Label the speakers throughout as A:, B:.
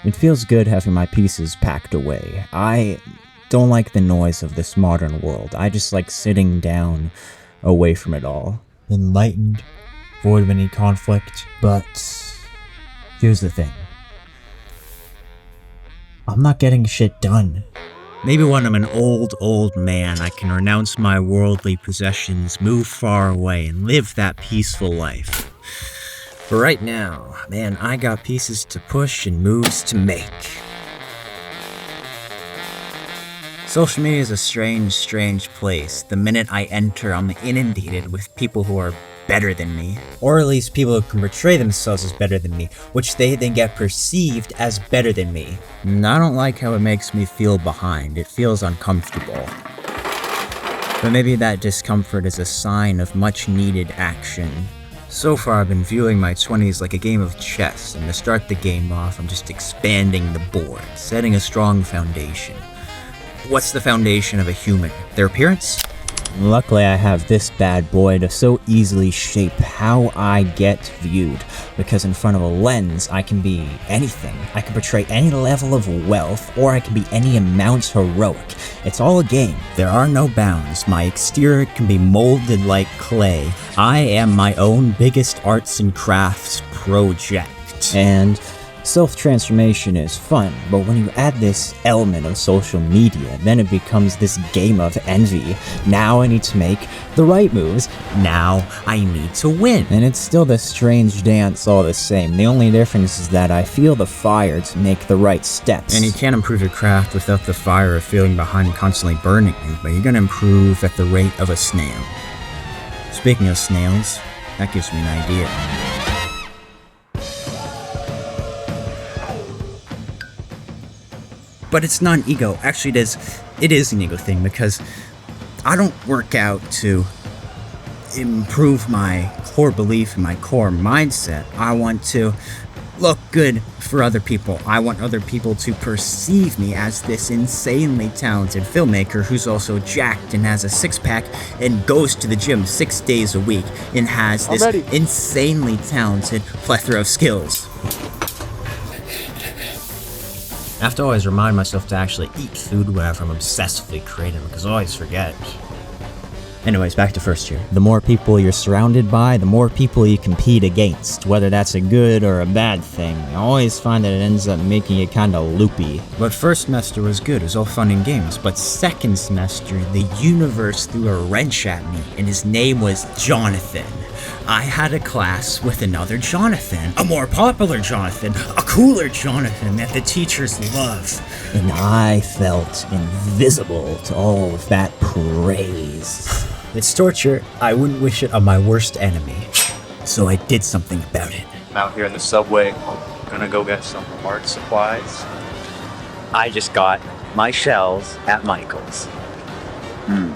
A: It feels good having my pieces packed away. I don't like the noise of this modern world. I just like sitting down away from it all. Enlightened, void of any conflict. But here's the thing. I'm not getting shit done. Maybe when I'm an old man, I can renounce my worldly possessions, move far away, and live that peaceful life. But right now, man, I got pieces to push and moves to make. Social media is a strange place. The minute I enter, I'm inundated with people who are better than me. Or at least people who can portray themselves as better than me, which they then get perceived as better than me. And I don't like how it makes me feel behind. It feels uncomfortable. But maybe that discomfort is a sign of much needed action. So far, I've been viewing my 20s like a game of chess, and to start the game off, I'm just expanding the board, setting a strong foundation. What's the foundation of a human? Their appearance? Luckily, I have this bad boy to so easily shape how I get viewed, because in front of a lens, I can be anything. I can portray any level of wealth, or I can be any amount heroic. It's all a game. There are no bounds. My exterior can be molded like clay. I am my own biggest arts and crafts project. And self-transformation is fun, but when you add this element of social media, then it becomes this game of envy. Now I need to make the right moves. Now I need to win. And it's still this strange dance all the same. The only difference is that I feel the fire to make the right steps. And you can't improve your craft without the fire of feeling behind constantly burning you, but you're gonna improve at the rate of a snail. Speaking of snails, that gives me an idea. But it's not an ego. Actually, it is an ego thing, because I don't work out to improve my core belief and my core mindset. I want to look good for other people. I want other people to perceive me as this insanely talented filmmaker who's also jacked and has a six-pack and goes to the gym 6 days a week and has this insanely talented plethora of skills. I have to always remind myself to actually eat food whenever I'm obsessively creative, because I always forget. Anyways, back to first year. The more people you're surrounded by, the more people you compete against, whether that's a good or a bad thing. I always find that it ends up making it kinda loopy. But first semester was good, it was all fun and games, but second semester, the universe threw a wrench at me, and his name was Jonathan. I had a class with another Jonathan, a more popular Jonathan, a cooler Jonathan that the teachers love. And I felt invisible to all of that praise. It's torture. I wouldn't wish it on my worst enemy. So I did something about it.
B: I'm out here in the subway, gonna go get some art supplies. I just got my shells at Michael's. I'm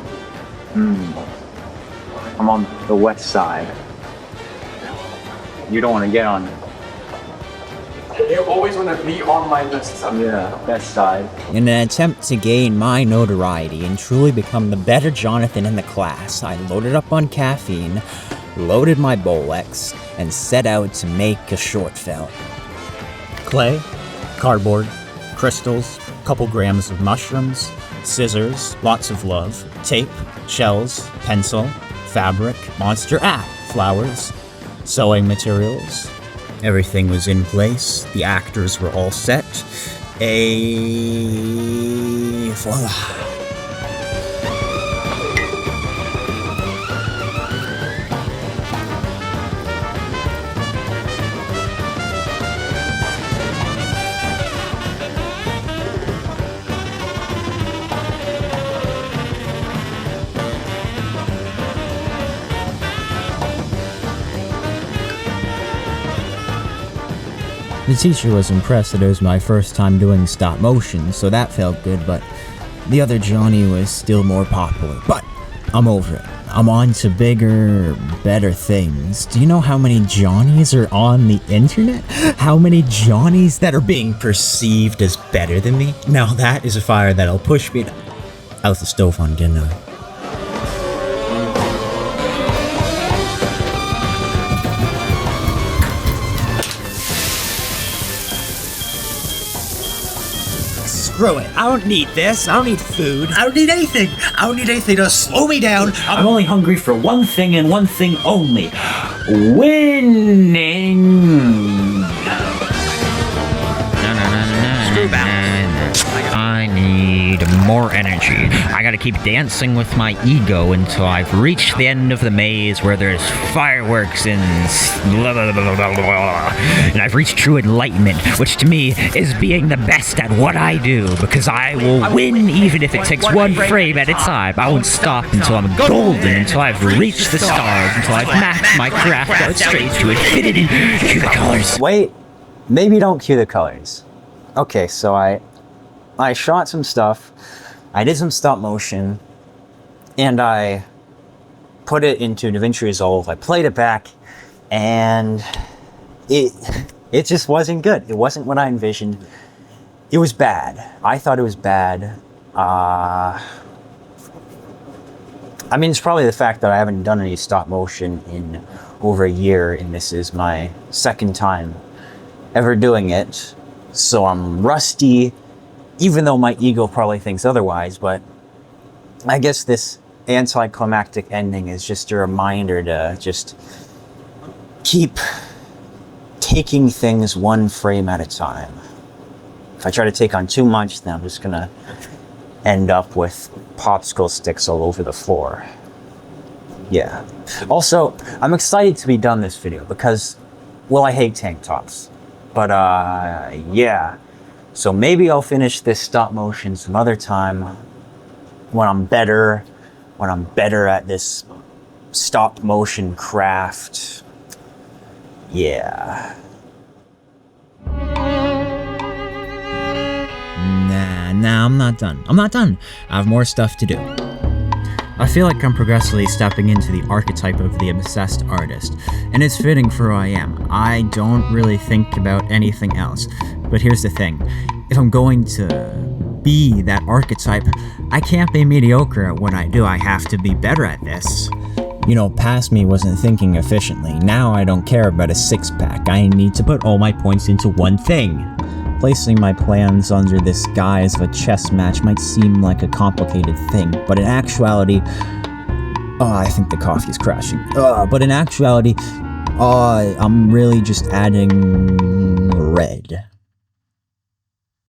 B: on the west side. You don't want to get on.
C: You always want to be on my west side.
B: Yeah, west side.
A: In an attempt to gain my notoriety and truly become the better Jonathan in the class, I loaded up on caffeine, loaded my Bolex, and set out to make a short film. Clay, cardboard, crystals, couple grams of mushrooms, scissors, lots of love, tape, shells, pencil, fabric, monster flowers, sewing materials. Everything was in place, the actors were all set. Voila. The teacher was impressed that it was my first time doing stop motion, so that felt good, but the other Johnny was still more popular. But I'm over it. I'm on to bigger, better things. Do you know how many Johnnies are on the internet? How many Johnnies that are being perceived as better than me? Now that is a fire that'll push me out the stove on dinner. screw it. I don't need this. I don't need food. I don't need anything. I don't need anything to slow me down.
D: I'm only hungry for one thing and one thing only. Winning.
E: I need more energy. I gotta keep dancing with my ego until I've reached the end of the maze where there's fireworks and blah, blah, blah, blah, blah. And I've reached true enlightenment, which to me is being the best at what I do, because I will win even if it takes one frame at a time. I won't stop until I'm golden, until I've reached the stars, until I've maxed my craft out straight to infinity. Cue the colors.
B: Wait, maybe don't cue the colors. Okay, so I shot some stuff, I did some stop motion, and I put it into DaVinci Resolve. I played it back, and it just wasn't good. It wasn't what I envisioned. It was bad. I thought it was bad. I mean, it's probably the fact that I haven't done any stop motion in over a year, and this is my second time ever doing it. So I'm rusty, even though my ego probably thinks otherwise, but I guess this anticlimactic ending is just a reminder to just keep taking things one frame at a time. If I try to take on too much, then I'm just gonna end up with popsicle sticks all over the floor. Yeah. Also, I'm excited to be done this video because, well, I hate tank tops. But, yeah. So maybe I'll finish this stop motion some other time when I'm better at this stop motion craft. Yeah.
A: Nah, I'm not done. I'm not done. I have more stuff to do. I feel like I'm progressively stepping into the archetype of the obsessed artist, and it's fitting for who I am. I don't really think about anything else. But here's the thing. If I'm going to be that archetype, I can't be mediocre at what I do. I have to be better at this. You know, past me wasn't thinking efficiently. Now I don't care about a six-pack. I need to put all my points into one thing. Placing my plans under this guise of a chess match might seem like a complicated thing, but in actuality... I think the coffee is crashing. But in actuality, I'm really just adding red.